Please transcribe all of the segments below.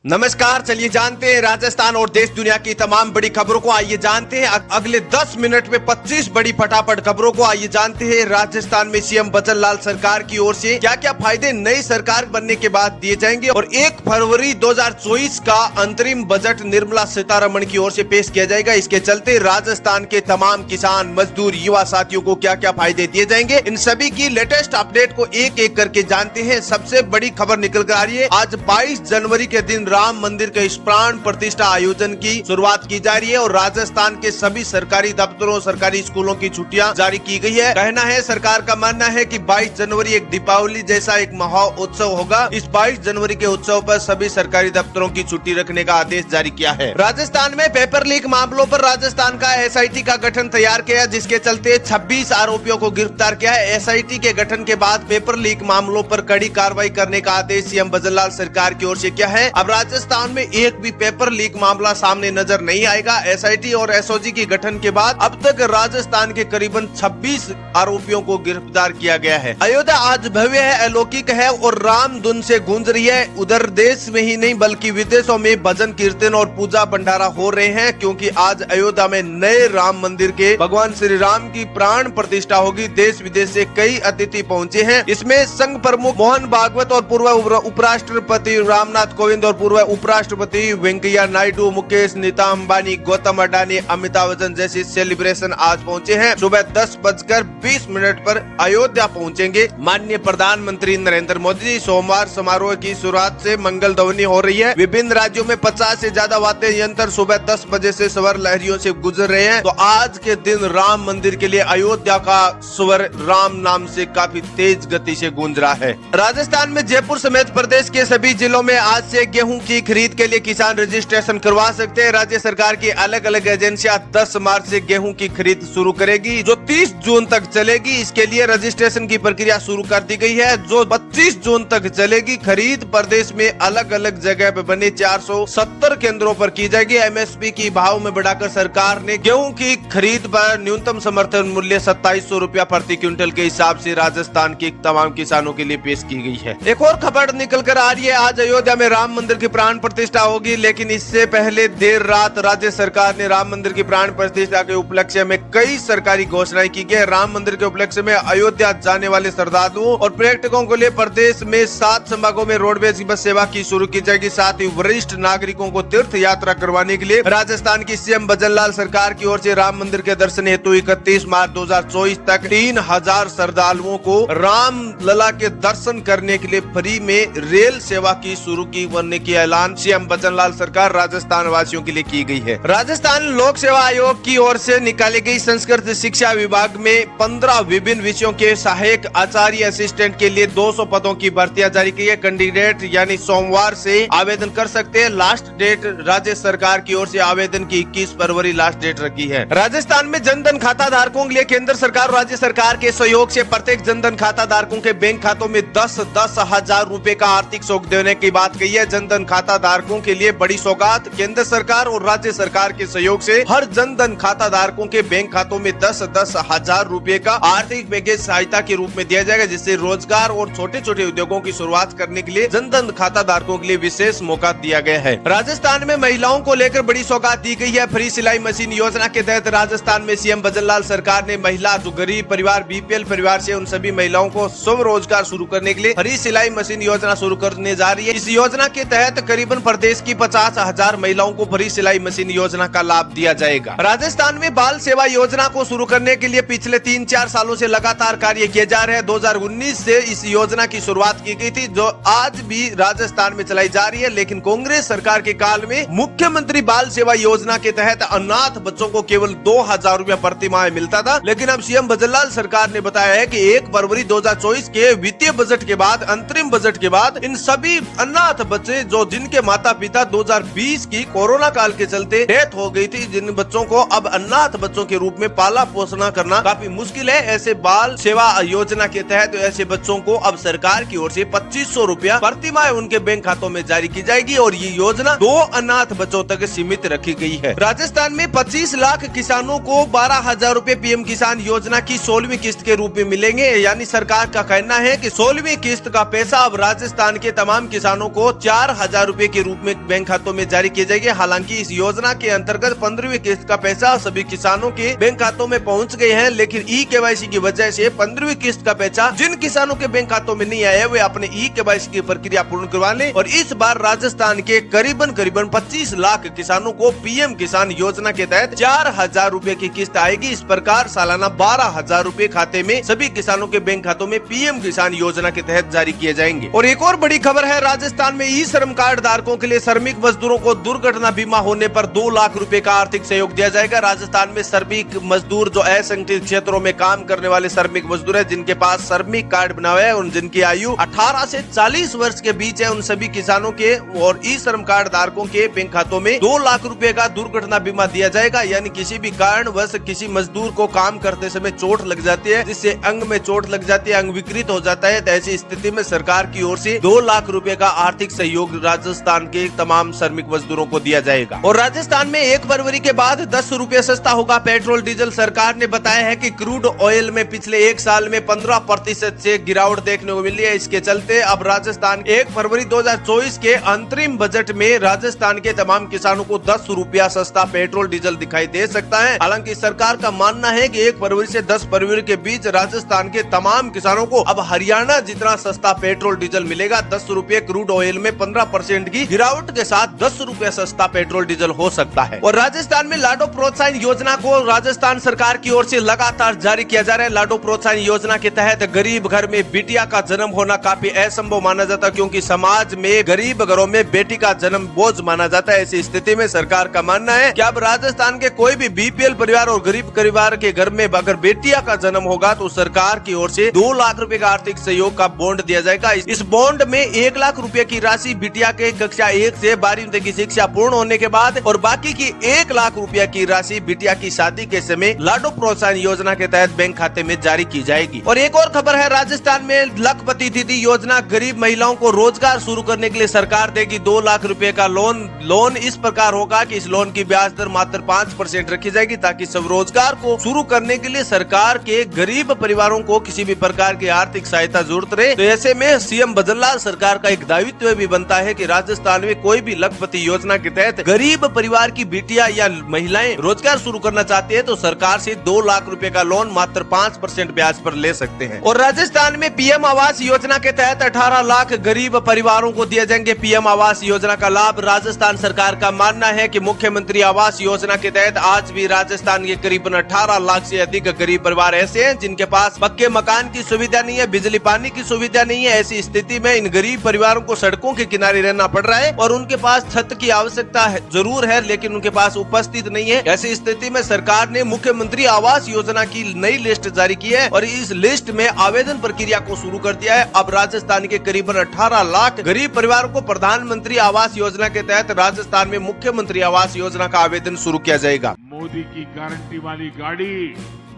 नमस्कार, चलिए जानते हैं राजस्थान और देश दुनिया की तमाम बड़ी खबरों को। आइए जानते हैं अगले 10 मिनट में 25 बड़ी फटाफट खबरों को। आइए जानते हैं राजस्थान में सीएम बचन लाल सरकार की ओर से क्या क्या फायदे नई सरकार बनने के बाद दिए जाएंगे और 1 फरवरी 2024 का अंतरिम बजट निर्मला सीतारमण की ओर से पेश किया जाएगा। इसके चलते राजस्थान के तमाम किसान, मजदूर, युवा साथियों को क्या क्या फायदे दिए जाएंगे, इन सभी की लेटेस्ट अपडेट को एक एक करके जानते हैं। सबसे बड़ी खबर निकल कर आ रही है। आज 22 जनवरी के दिन राम मंदिर के प्राण प्रतिष्ठा आयोजन की शुरुआत की जा रही है और राजस्थान के सभी सरकारी दफ्तरों, सरकारी स्कूलों की छुट्टियां जारी की गई है। कहना है, सरकार का मानना है कि 22 जनवरी एक दीपावली जैसा एक महा उत्सव होगा। इस 22 जनवरी के उत्सव पर सभी सरकारी दफ्तरों की छुट्टी रखने का आदेश जारी किया है। राजस्थान में पेपर लीक मामलों पर राजस्थान का एसआईटी का गठन तैयार किया, जिसके चलते 26 आरोपियों को गिरफ्तार किया है। एसआईटी के गठन के बाद पेपर लीक मामलों पर कड़ी कार्रवाई करने का आदेश सीएम बचन लाल सरकार की ओर से किया है। अब राजस्थान में एक भी पेपर लीक मामला सामने नजर नहीं आएगा। एसआईटी और एसओजी के गठन के बाद अब तक राजस्थान के करीबन 26 आरोपियों को गिरफ्तार किया गया है। अयोध्या आज भव्य है, अलौकिक है और राम धुन से गूंज रही है। उधर देश में ही नहीं बल्कि विदेशों में भजन कीर्तन और पूजा भंडारा हो रहे हैं, क्योंकि आज अयोध्या में नए राम मंदिर के भगवान श्री राम की प्राण प्रतिष्ठा होगी। देश विदेश से कई अतिथि पहुंचे हैं। इसमें संघ प्रमुख मोहन भागवत और पूर्व उपराष्ट्रपति रामनाथ कोविंद और पूर्व उपराष्ट्रपति वेंकैया नायडू, मुकेश, नीता अंबानी, गौतम अडानी, अमिताभ बच्चन जैसी सेलिब्रेशन आज पहुंचे हैं। सुबह 10:20 पर अयोध्या पहुंचेंगे। माननीय प्रधानमंत्री नरेंद्र मोदी जी सोमवार समारोह की शुरुआत से मंगल ध्वनि हो रही है। विभिन्न राज्यों में 50 से ज्यादा वाद्य यंत्र सुबह 10 बजे से स्वर लहरियों से गुजर रहे हैं। तो आज के दिन राम मंदिर के लिए अयोध्या का स्वर राम नाम से काफी तेज गति से गूंज रहा है। राजस्थान में जयपुर समेत प्रदेश के सभी जिलों में आज से गेहूं की खरीद के लिए किसान रजिस्ट्रेशन करवा सकते हैं। राज्य सरकार की अलग अलग एजेंसियां 10 मार्च से गेहूं की खरीद शुरू करेगी, जो 30 जून तक चलेगी। इसके लिए रजिस्ट्रेशन की प्रक्रिया शुरू कर दी गई है, जो 25 जून तक चलेगी। खरीद प्रदेश में अलग अलग जगह पे बने 470 केंद्रों पर की जाएगी। एमएसपी की भाव में बढ़ाकर सरकार ने गेहूं की खरीद पर न्यूनतम समर्थन मूल्य 2700 रुपया प्रति क्विंटल के हिसाब से राजस्थान के तमाम किसानों के लिए पेश की गई है। एक और खबर निकल कर आ रही है। आज अयोध्या में राम मंदिर की प्राण प्रतिष्ठा होगी, लेकिन इससे पहले देर रात राज्य सरकार ने राम मंदिर की प्राण प्रतिष्ठा के उपलक्ष्य में कई सरकारी घोषणाएं की गई। राम मंदिर के उपलक्ष्य में अयोध्या जाने वाले श्रद्धालुओं और पर्यटकों के लिए प्रदेश में 7 संभागों में रोडवेज बस सेवा की शुरू की जाएगी। साथ ही वरिष्ठ नागरिकों को तीर्थ यात्रा करवाने के लिए राजस्थान की सीएम बचन लाल सरकार की ओर से राम मंदिर के दर्शन हेतु 31 मार्च 2024 तक 3000 श्रद्धालुओं को राम लला के दर्शन करने के लिए फ्री में रेल सेवा की शुरू करने की ऐलान सीएम बचन लाल सरकार राजस्थान वासियों के लिए की गई है। राजस्थान लोक सेवा आयोग की ओर से निकाली गई संस्कृत शिक्षा विभाग में 15 विभिन्न विषयों के सहायक आचार्य असिस्टेंट के लिए 200 पदों की भर्तियां जारी की है। कैंडिडेट यानी सोमवार से आवेदन कर सकते हैं। लास्ट डेट राज्य सरकार की ओर से आवेदन की 21 फरवरी लास्ट डेट रखी है। राजस्थान में जनधन खाता धारकों के लिए केंद्र सरकार और राज्य सरकार के सहयोग से प्रत्येक जनधन खाता धारकों के बैंक खातों में 10-10 हजार रूपए का आर्थिक सहयोग देने की बात कही है। जनधन खाता धारकों के लिए बड़ी सौगात, केंद्र सरकार और राज्य सरकार के सहयोग से हर जनधन खाता धारकों के बैंक खातों में 10-10 हजार रूपए का आर्थिक पैकेज सहायता के रूप में दिया जाएगा, जिससे रोजगार और छोटे छोटे उद्योगों की शुरुआत करने के लिए जनधन खाता धारकों के लिए विशेष मौका दिया गया है। राजस्थान में महिलाओं को लेकर बड़ी सौगात दी गई है। फ्री सिलाई मशीन योजना के तहत राजस्थान में सीएम बचन लाल सरकार ने महिला जो गरीब परिवार, बीपीएल परिवार से उन सभी महिलाओं को स्वरोजगार शुरू करने के लिए फ्री सिलाई मशीन योजना शुरू करने जा रही है। इस योजना के तहत करीबन प्रदेश की 50,000 महिलाओं को फ्री सिलाई मशीन योजना का लाभ दिया जाएगा। राजस्थान में बाल सेवा योजना को शुरू करने के लिए पिछले 3-4 सालों से लगातार कार्य किए जा रहे हैं। 2019 से इस योजना की शुरुआत की गई थी, जो आज भी राजस्थान में चलाई जा रही है। लेकिन कांग्रेस सरकार के काल में मुख्यमंत्री बाल सेवा योजना के तहत अनाथ बच्चों को केवल 2000 रुपया प्रति माह मिलता था। लेकिन अब सीएम बचन लाल सरकार ने बताया है कि 1 फरवरी 2024 के वित्तीय बजट के बाद, अंतरिम बजट के बाद, इन सभी अनाथ बच्चे जो जिनके माता पिता 2020 की कोरोना काल के चलते डेथ हो गई थी, जिन बच्चों को अब अनाथ बच्चों के रूप में पाला पोसना करना काफी मुश्किल है, ऐसे बाल सेवा योजना के तहत ऐसे बच्चों को अब सरकार की ओर से 2500 रुपया प्रति माह उनके बैंक खातों में जारी की जाएगी और ये योजना 2 अनाथ बच्चों तक सीमित रखी गई है। राजस्थान में 25 लाख किसानों को 12,000 रुपए पीएम किसान योजना की 16वीं किस्त के रूप में मिलेंगे। यानी सरकार का कहना है कि 16वीं किस्त का पैसा अब राजस्थान के तमाम किसानों को 4,000 4,000 रुपए के रूप में बैंक खातों में जारी किए जाएंगे। हालांकि इस योजना के अंतर्गत 15वीं किस्त का पैसा सभी किसानों के बैंक खातों में पहुंच गए हैं, लेकिन ई-केवाईसी की वजह से 15वीं किस्त का पैसा जिन किसानों के बैंक खातों में नहीं आया वे अपने ई-केवाईसी की प्रक्रिया पूर्ण करवा लें। और इस बार राजस्थान के करीबन 25 लाख किसानों को पीएम किसान योजना के तहत 4,000 रुपए की किस्त आएगी। इस प्रकार सालाना 12,000 रुपए खाते में सभी किसानों के बैंक खातों में पीएम किसान योजना के तहत जारी किए जाएंगे। और एक और बड़ी खबर है, राजस्थान में ई श्रम कार्ड धारकों के लिए श्रमिक मजदूरों को दुर्घटना बीमा होने पर 2 लाख रुपए का आर्थिक सहयोग दिया जाएगा। राजस्थान में श्रमिक मजदूर जो असंगठित क्षेत्रों में काम करने वाले श्रमिक मजदूर है, जिनके पास श्रमिक कार्ड बना हुआ है और जिनकी आयु 18 से 40 वर्ष के बीच है, उन सभी किसानों के और ई श्रम कार्ड धारकों के बैंक खातों में 2 लाख रुपए का दुर्घटना बीमा दिया जाएगा। यानी किसी भी कारणवश किसी मजदूर को काम करते समय चोट लग जाती है, जिससे अंग में चोट लग जाती है, अंग विकृत हो जाता है, तो ऐसी स्थिति में सरकार की ओर से 2 लाख रुपए का आर्थिक सहयोग राजस्थान के तमाम श्रमिक मजदूरों को दिया जाएगा। और राजस्थान में 1 फरवरी के बाद 10 रुपए सस्ता होगा पेट्रोल डीजल। सरकार ने बताया है कि क्रूड ऑयल में पिछले 1 साल में 15% से गिरावट देखने को मिली है। इसके चलते अब राजस्थान 1 फरवरी 2024 के अंतरिम बजट में राजस्थान के तमाम किसानों को 10 रुपया सस्ता पेट्रोल डीजल दिखाई दे सकता है। हालांकि सरकार का मानना है कि 1 फरवरी से 10 फरवरी के बीच राजस्थान के तमाम किसानों को अब हरियाणा जितना सस्ता पेट्रोल डीजल मिलेगा। 10 रुपए क्रूड ऑयल में 15% की गिरावट के साथ 10 रुपए सस्ता पेट्रोल डीजल हो सकता है। और राजस्थान में लाडो प्रोत्साहन योजना को राजस्थान सरकार की ओर से लगातार जारी किया जा रहा है। लाडो प्रोत्साहन योजना के तहत गरीब घर में बिटिया का जन्म होना काफी असंभव माना जाता है, क्योंकि समाज में गरीब घरों में बेटी का जन्म बोझ माना जाता है। ऐसी स्थिति में सरकार का मानना है कि अब राजस्थान के कोई भी बीपीएल परिवार और गरीब परिवार के घर में अगर बेटिया का जन्म होगा तो सरकार की ओर से 2 लाख रुपए का आर्थिक सहयोग का बॉन्ड दिया जाएगा। इस बॉन्ड में 1 लाख रुपए की राशि बिटिया के कक्षा 1 से 12वीं तक की शिक्षा पूर्ण होने के बाद और बाकी की 1 लाख रुपए की राशि बिटिया की शादी के समय लाडो प्रोत्साहन योजना के तहत बैंक खाते में जारी की जाएगी। और एक और खबर है, राजस्थान में लखपति दीदी योजना गरीब महिलाओं को रोजगार शुरू करने के लिए सरकार देगी 2 लाख रुपए का लोन इस प्रकार होगा कि इस लोन की ब्याज दर मात्र 5% रखी जाएगी, ताकि स्वरोजगार को शुरू करने के लिए सरकार के गरीब परिवारों को किसी भी प्रकार की आर्थिक सहायता जरूरत रहे। तो ऐसे में सीएम भजनलाल सरकार का एक दायित्व भी बनता है कि राजस्थान में कोई भी लखपति योजना के तहत गरीब परिवार की बेटियां या महिलाएं रोजगार शुरू करना चाहती है तो सरकार से 2 लाख रुपए का लोन मात्र 5% ब्याज पर ले सकते हैं। और राजस्थान में पीएम आवास योजना के तहत 18 लाख गरीब परिवारों को दिए जाएंगे पीएम आवास योजना का लाभ। राजस्थान सरकार का मानना है कि मुख्यमंत्री आवास योजना के तहत आज भी राजस्थान के करीबन 18 लाख से अधिक गरीब परिवार ऐसे हैं जिनके पास पक्के मकान की सुविधा नहीं है, बिजली पानी की सुविधा नहीं है। ऐसी स्थिति में इन गरीब परिवारों को सड़कों के किनारे रहना पड़ रहा है और उनके पास छत की आवश्यकता जरूर है, लेकिन उनके पास उपस्थित नहीं है। ऐसी स्थिति में सरकार ने मुख्यमंत्री आवास योजना की नई लिस्ट जारी की है और इस लिस्ट में आवेदन प्रक्रिया को शुरू कर दिया है। अब राजस्थान के करीबन 18 लाख गरीब परिवारों को प्रधानमंत्री आवास योजना के तहत राजस्थान में मुख्यमंत्री आवास योजना का आवेदन शुरू किया जाएगा। मोदी की गारंटी वाली गाड़ी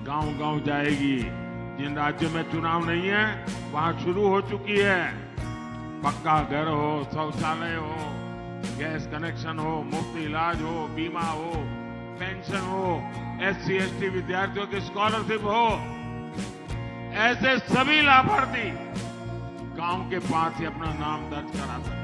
गांव-गांव जाएगी। जिन राज्यों में चुनाव नहीं है वहां शुरू हो चुकी है। पक्का घर हो, शौचालय हो, गैस कनेक्शन हो, मुफ्त इलाज हो, बीमा हो, पेंशन हो, SC/ST विद्यार्थियों की स्कॉलरशिप हो, ऐसे सभी लाभार्थी गांव के पास ही अपना नाम दर्ज करा सकते।